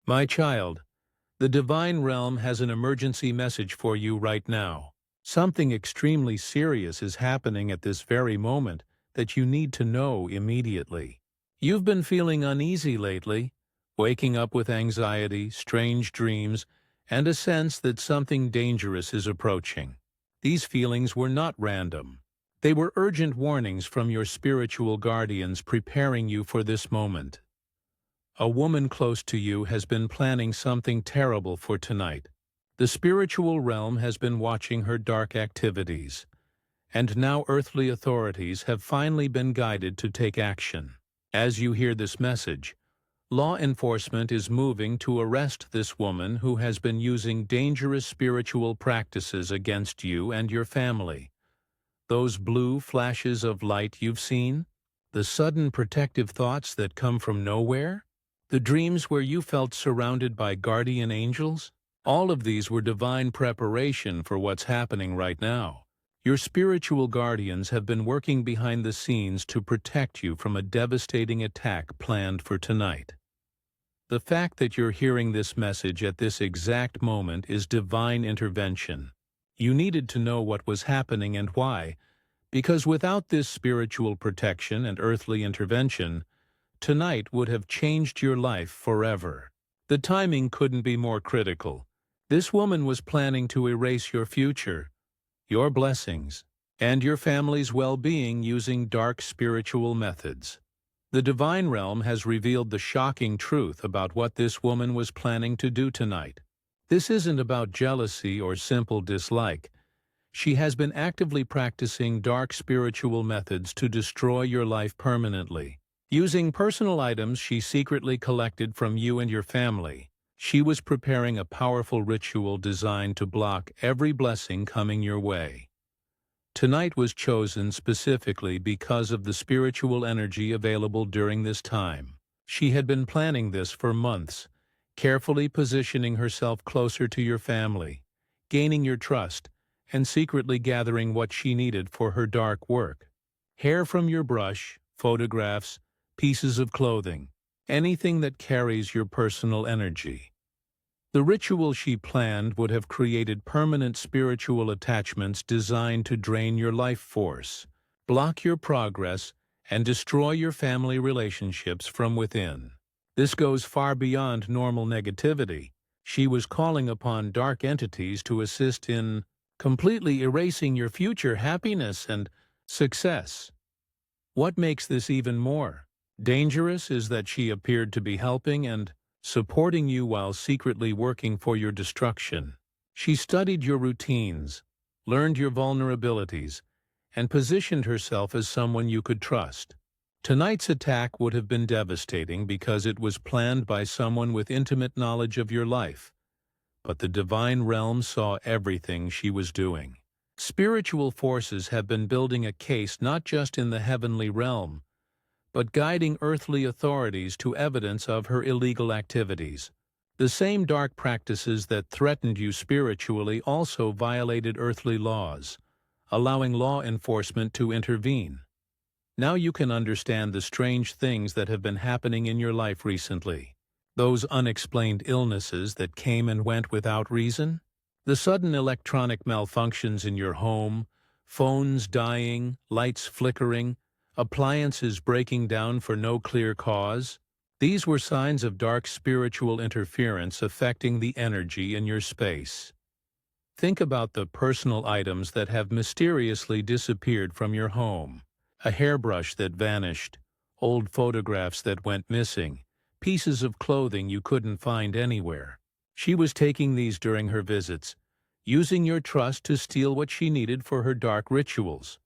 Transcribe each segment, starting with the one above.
My child, the divine realm has an emergency message for you right now. Something extremely serious is happening at this very moment that you need to know immediately. You've been feeling uneasy lately, waking up with anxiety, strange dreams, and a sense that something dangerous is approaching. These feelings were not random. They were urgent warnings from your spiritual guardians preparing you for this moment. A woman close to you has been planning something terrible for tonight. The spiritual realm has been watching her dark activities, and now earthly authorities have finally been guided to take action. As you hear this message, law enforcement is moving to arrest this woman who has been using dangerous spiritual practices against you and your family. Those blue flashes of light you've seen? The sudden protective thoughts that come from nowhere? The dreams where you felt surrounded by guardian angels? All of these were divine preparation for what's happening right now. Your spiritual guardians have been working behind the scenes to protect you from a devastating attack planned for tonight. The fact that you're hearing this message at this exact moment is divine intervention. You needed to know what was happening and why, because without this spiritual protection and earthly intervention, tonight would have changed your life forever. The timing couldn't be more critical. This woman was planning to erase your future, your blessings, and your family's well-being using dark spiritual methods. The divine realm has revealed the shocking truth about what this woman was planning to do tonight. This isn't about jealousy or simple dislike. She has been actively practicing dark spiritual methods to destroy your life permanently. Using personal items she secretly collected from you and your family, she was preparing a powerful ritual designed to block every blessing coming your way. Tonight was chosen specifically because of the spiritual energy available during this time. She had been planning this for months, carefully positioning herself closer to your family, gaining your trust, and secretly gathering what she needed for her dark work. Hair from your brush, photographs, pieces of clothing, anything that carries your personal energy. The ritual she planned would have created permanent spiritual attachments designed to drain your life force, block your progress, and destroy your family relationships from within. This goes far beyond normal negativity. She was calling upon dark entities to assist in completely erasing your future happiness and success. What makes this even more dangerous is that she appeared to be helping and supporting you while secretly working for your destruction. She studied your routines, learned your vulnerabilities, and positioned herself as someone you could trust. Tonight's attack would have been devastating because it was planned by someone with intimate knowledge of your life. But the divine realm saw everything she was doing. Spiritual forces have been building a case not just in the heavenly realm, but guiding earthly authorities to evidence of her illegal activities. The same dark practices that threatened you spiritually also violated earthly laws, allowing law enforcement to intervene. Now you can understand the strange things that have been happening in your life recently. Those unexplained illnesses that came and went without reason, the sudden electronic malfunctions in your home, phones dying, lights flickering, appliances breaking down for no clear cause. These were signs of dark spiritual interference affecting the energy in your space. Think about the personal items that have mysteriously disappeared from your home. A hairbrush that vanished, old photographs that went missing, pieces of clothing you couldn't find anywhere. She was taking these during her visits, using your trust to steal what she needed for her dark rituals.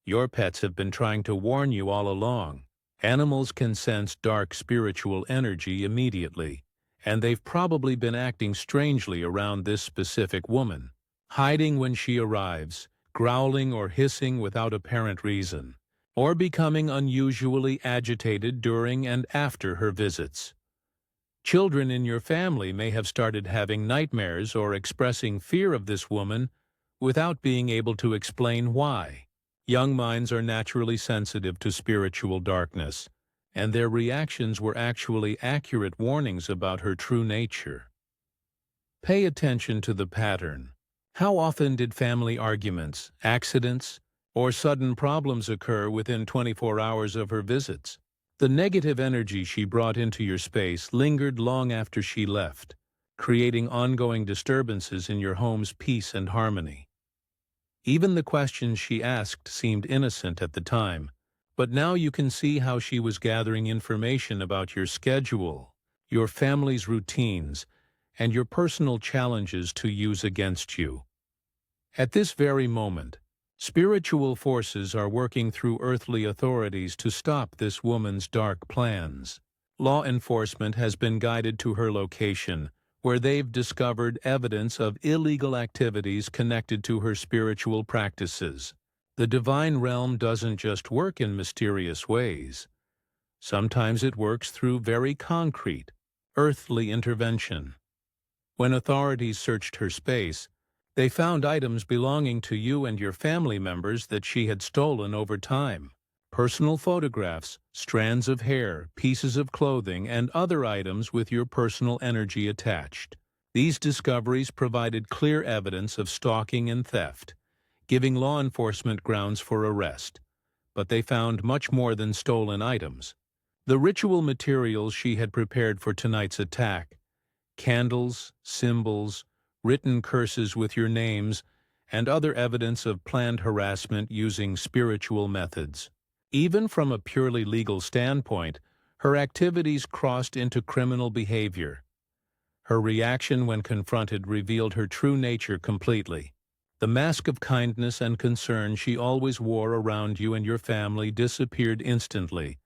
Your pets have been trying to warn you all along. Animals can sense dark spiritual energy immediately, and they've probably been acting strangely around this specific woman, hiding when she arrives, growling or hissing without apparent reason, or becoming unusually agitated during and after her visits. Children in your family may have started having nightmares or expressing fear of this woman without being able to explain why. Young minds are naturally sensitive to spiritual darkness, and their reactions were actually accurate warnings about her true nature. Pay attention to the pattern. How often did family arguments, accidents, or sudden problems occur within 24 hours of her visits? The negative energy she brought into your space lingered long after she left, creating ongoing disturbances in your home's peace and harmony. Even the questions she asked seemed innocent at the time, but now you can see how she was gathering information about your schedule, your family's routines, and your personal challenges to use against you. At this very moment, spiritual forces are working through earthly authorities to stop this woman's dark plans. Law enforcement has been guided to her location, where they've discovered evidence of illegal activities connected to her spiritual practices. The divine realm doesn't just work in mysterious ways. Sometimes it works through very concrete, earthly intervention. When authorities searched her space, they found items belonging to you and your family members that she had stolen over time. Personal photographs, strands of hair, pieces of clothing, and other items with your personal energy attached. These discoveries provided clear evidence of stalking and theft, giving law enforcement grounds for arrest. But they found much more than stolen items. The ritual materials she had prepared for tonight's attack, candles, symbols, written curses with your names, and other evidence of planned harassment using spiritual methods. Even from a purely legal standpoint, her activities crossed into criminal behavior. Her reaction when confronted revealed her true nature completely. The mask of kindness and concern she always wore around you and your family disappeared instantly,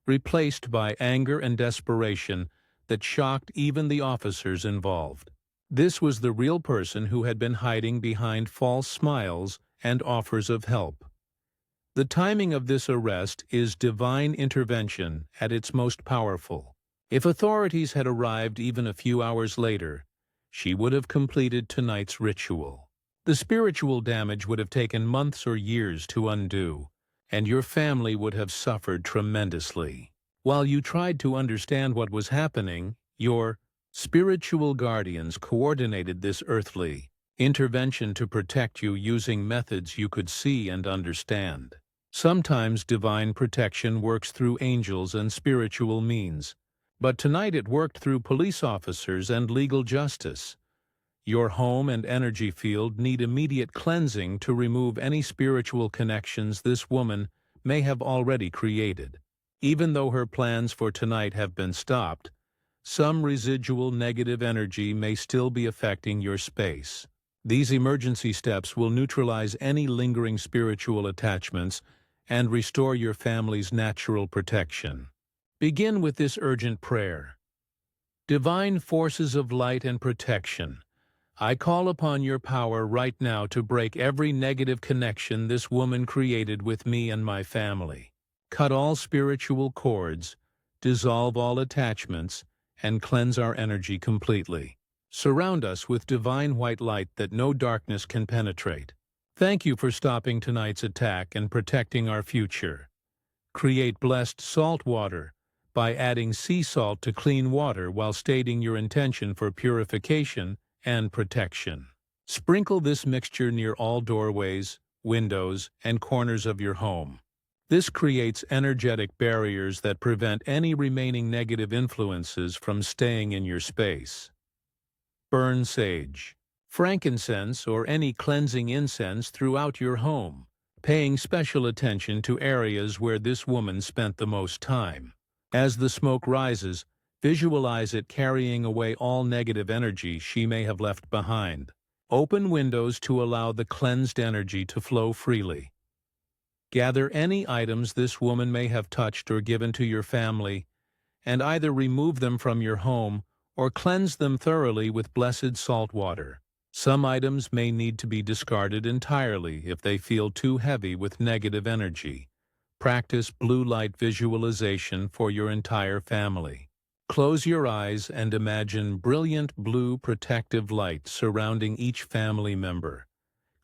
replaced by anger and desperation that shocked even the officers involved. This was the real person who had been hiding behind false smiles and offers of help. The timing of this arrest is divine intervention at its most powerful. If authorities had arrived even a few hours later, she would have completed tonight's ritual. The spiritual damage would have taken months or years to undo, and your family would have suffered tremendously. While you tried to understand what was happening, your spiritual guardians coordinated this earthly intervention to protect you using methods you could see and understand. Sometimes divine protection works through angels and spiritual means, but tonight it worked through police officers and legal justice. Your home and energy field need immediate cleansing to remove any spiritual connections this woman may have already created. Even though her plans for tonight have been stopped, some residual negative energy may still be affecting your space. These emergency steps will neutralize any lingering spiritual attachments and restore your family's natural protection. Begin with this urgent prayer. Divine forces of light and protection, I call upon your power right now to break every negative connection this woman created with me and my family. Cut all spiritual cords, dissolve all attachments, and cleanse our energy completely. Surround us with divine white light that no darkness can penetrate. Thank you for stopping tonight's attack and protecting our future. Create blessed salt water by adding sea salt to clean water while stating your intention for purification and protection. Sprinkle this mixture near all doorways, windows, and corners of your home. This creates energetic barriers that prevent any remaining negative influences from staying in your space. Burn sage, frankincense, or any cleansing incense throughout your home, paying special attention to areas where this woman spent the most time. As the smoke rises, visualize it carrying away all negative energy she may have left behind. Open windows to allow the cleansed energy to flow freely. Gather any items this woman may have touched or given to your family, and either remove them from your home or cleanse them thoroughly with blessed salt water. Some items may need to be discarded entirely if they feel too heavy with negative energy. Practice blue light visualization for your entire family. Close your eyes and imagine brilliant blue protective light surrounding each family member,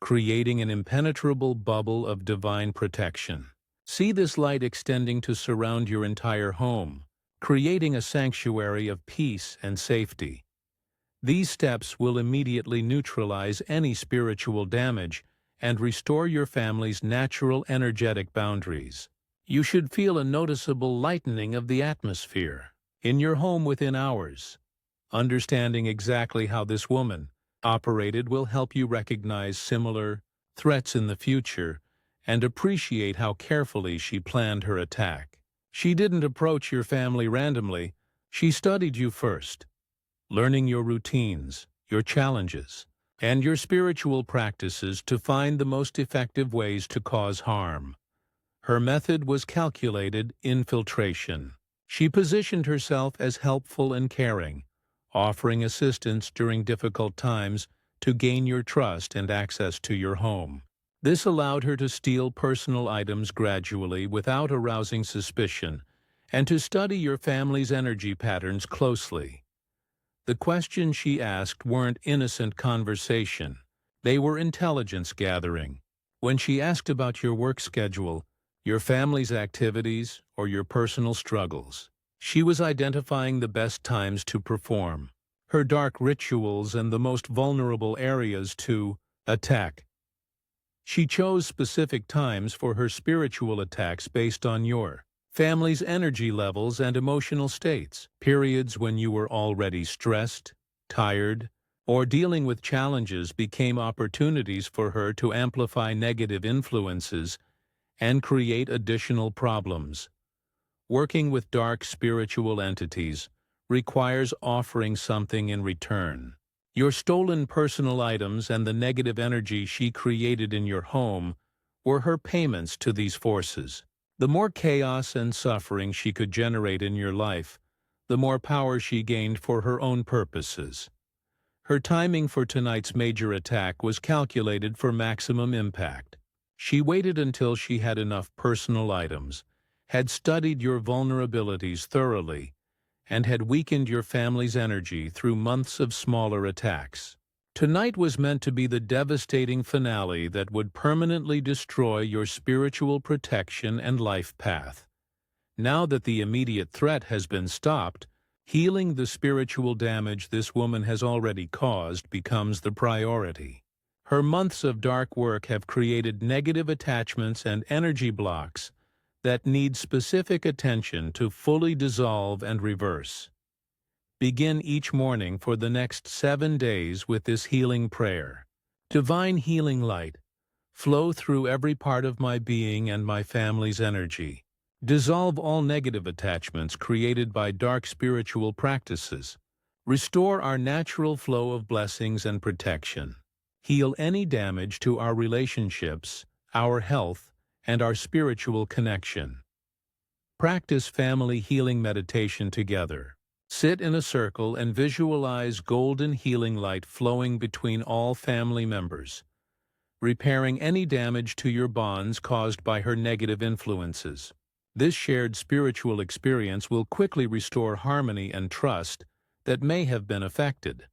creating an impenetrable bubble of divine protection. See this light extending to surround your entire home, creating a sanctuary of peace and safety. These steps will immediately neutralize any spiritual damage and restore your family's natural energetic boundaries. You should feel a noticeable lightening of the atmosphere in your home within hours. Understanding exactly how this woman operated will help you recognize similar threats in the future and appreciate how carefully she planned her attack. She didn't approach your family randomly. She studied you first, learning your routines, your challenges, and your spiritual practices to find the most effective ways to cause harm. Her method was calculated infiltration. She positioned herself as helpful and caring, offering assistance during difficult times to gain your trust and access to your home. This allowed her to steal personal items gradually without arousing suspicion, and to study your family's energy patterns closely. The questions she asked weren't innocent conversation. They were intelligence gathering. When she asked about your work schedule, your family's activities, or your personal struggles, she was identifying the best times to perform, her dark rituals and the most vulnerable areas to attack. She chose specific times for her spiritual attacks based on your family's energy levels and emotional states. Periods when you were already stressed, tired, or dealing with challenges became opportunities for her to amplify negative influences and create additional problems. Working with dark spiritual entities requires offering something in return. Your stolen personal items and the negative energy she created in your home were her payments to these forces. The more chaos and suffering she could generate in your life, the more power she gained for her own purposes. Her timing for tonight's major attack was calculated for maximum impact. She waited until she had enough personal items, had studied your vulnerabilities thoroughly, and had weakened your family's energy through months of smaller attacks. Tonight was meant to be the devastating finale that would permanently destroy your spiritual protection and life path. Now that the immediate threat has been stopped, healing the spiritual damage this woman has already caused becomes the priority. Her months of dark work have created negative attachments and energy blocks that need specific attention to fully dissolve and reverse. Begin each morning for the next 7 days with this healing prayer. Divine healing light, flow through every part of my being and my family's energy. Dissolve all negative attachments created by dark spiritual practices. Restore our natural flow of blessings and protection. Heal any damage to our relationships, our health, and our spiritual connection. Practice family healing meditation together. Sit in a circle and visualize golden healing light flowing between all family members, repairing any damage to your bonds caused by her negative influences. This shared spiritual experience will quickly restore harmony and trust that may have been affected.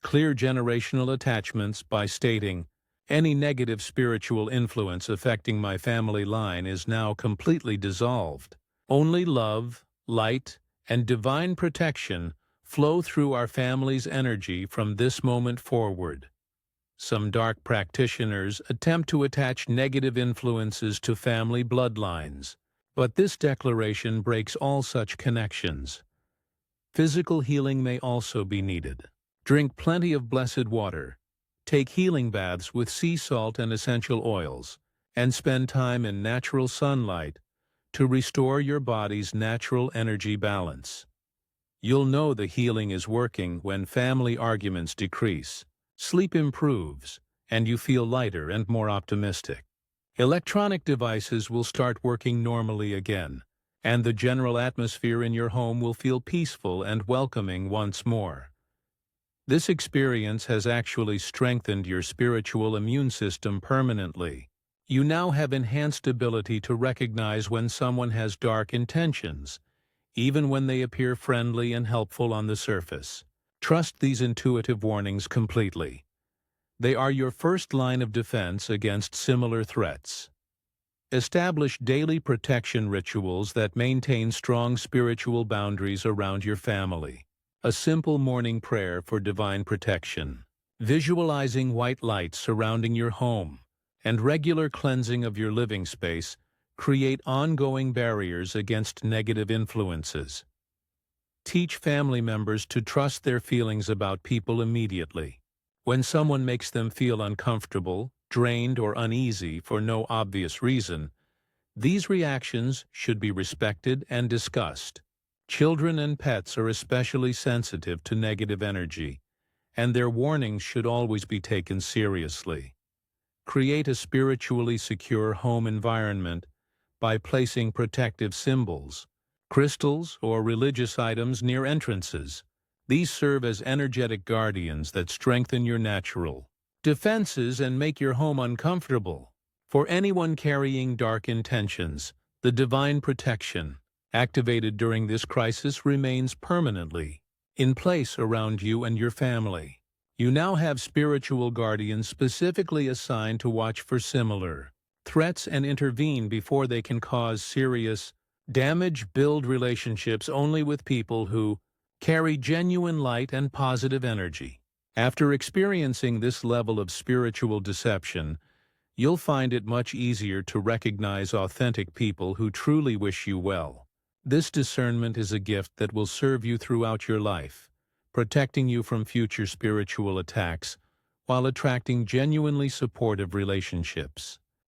Clear generational attachments by stating, "Any negative spiritual influence affecting my family line is now completely dissolved. Only love, light, and divine protection flow through our family's energy from this moment forward." Some dark practitioners attempt to attach negative influences to family bloodlines, but this declaration breaks all such connections. Physical healing may also be needed. Drink plenty of blessed water. Take healing baths with sea salt and essential oils, and spend time in natural sunlight to restore your body's natural energy balance. You'll know the healing is working when family arguments decrease, sleep improves, and you feel lighter and more optimistic. Electronic devices will start working normally again, and the general atmosphere in your home will feel peaceful and welcoming once more. This experience has actually strengthened your spiritual immune system permanently. You now have enhanced ability to recognize when someone has dark intentions, even when they appear friendly and helpful on the surface. Trust these intuitive warnings completely. They are your first line of defense against similar threats. Establish daily protection rituals that maintain strong spiritual boundaries around your family. A simple morning prayer for divine protection. Visualizing white light surrounding your home and regular cleansing of your living space create ongoing barriers against negative influences. Teach family members to trust their feelings about people immediately. When someone makes them feel uncomfortable, drained, or uneasy for no obvious reason, these reactions should be respected and discussed. Children and pets are especially sensitive to negative energy, and their warnings should always be taken seriously. Create a spiritually secure home environment by placing protective symbols, crystals, or religious items near entrances. These serve as energetic guardians that strengthen your natural defenses and make your home uncomfortable. For anyone carrying dark intentions, the divine protection activated during this crisis remains permanently in place around you and your family. You now have spiritual guardians specifically assigned to watch for similar threats and intervene before they can cause serious damage. Build relationships only with people who carry genuine light and positive energy. After experiencing this level of spiritual deception, you'll find it much easier to recognize authentic people who truly wish you well. This discernment is a gift that will serve you throughout your life, protecting you from future spiritual attacks while attracting genuinely supportive relationships.